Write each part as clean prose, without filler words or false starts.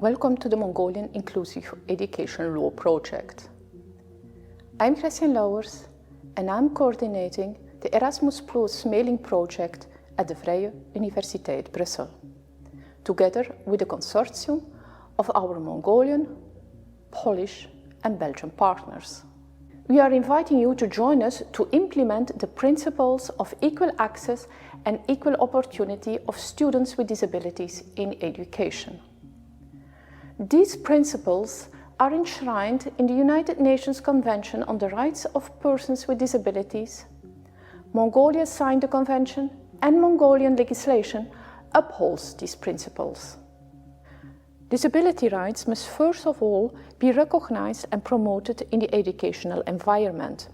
Welcome to the Mongolian Inclusive Education Law Project. I'm Christian Lauwers and I'm coordinating the Erasmus Plus MELINC project at the Vrije Universiteit Brussel, together with a consortium of our Mongolian, Polish and Belgian partners. We are inviting you to join us to implement the principles of equal access and equal opportunity of students with disabilities in education. These principles are enshrined in the United Nations Convention on the Rights of Persons with Disabilities. Mongolia signed the convention and Mongolian legislation upholds these principles. Disability rights must first of all be recognized and promoted in the educational environment,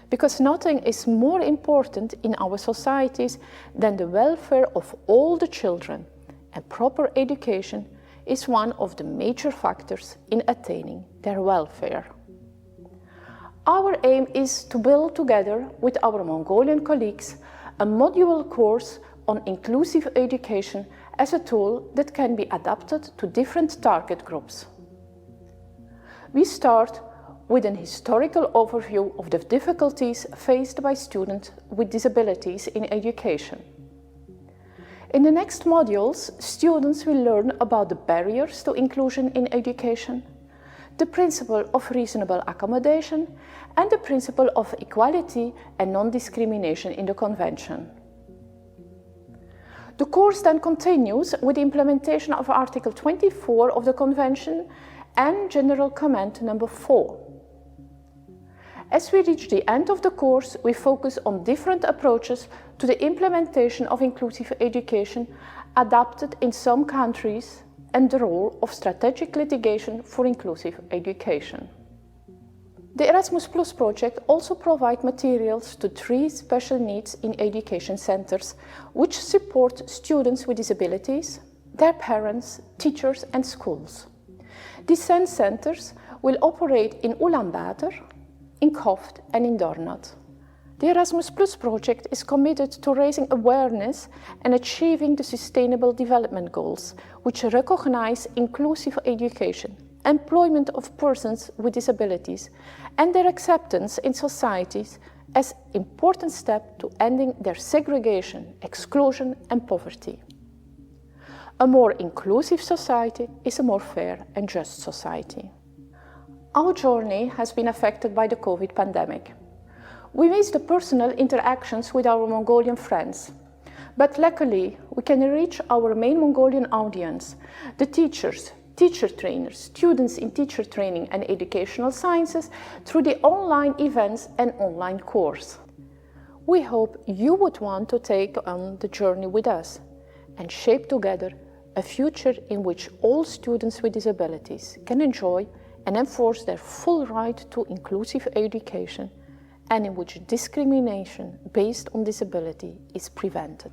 because nothing is more important in our societies than the welfare of all the children, and proper education is one of the major factors in attaining their welfare. Our aim is to build together with our Mongolian colleagues a module course on inclusive education as a tool that can be adapted to different target groups. We start with an historical overview of the difficulties faced by students with disabilities in education. In the next modules, students will learn about the barriers to inclusion in education, the principle of reasonable accommodation, and the principle of equality and non-discrimination in the Convention. The course then continues with the implementation of Article 24 of the Convention and General Comment number 4. As we reach the end of the course, we focus on different approaches to the implementation of inclusive education adapted in some countries and the role of strategic litigation for inclusive education. The Erasmus Plus project also provides materials to 3 special needs in education centers which support students with disabilities, their parents, teachers and schools. These centers will operate in Ulaanbaatar, in Khoft and in Dornat. The Erasmus Plus project is committed to raising awareness and achieving the Sustainable Development Goals, which recognize inclusive education, employment of persons with disabilities, and their acceptance in societies as an important step to ending their segregation, exclusion and poverty. A more inclusive society is a more fair and just society. Our journey has been affected by the COVID pandemic. We miss the personal interactions with our Mongolian friends, but luckily we can reach our main Mongolian audience, the teachers, teacher trainers, students in teacher training and educational sciences through the online events and online course. We hope you would want to take on the journey with us and shape together a future in which all students with disabilities can enjoy and enforce their full right to inclusive education, and in which discrimination based on disability is prevented.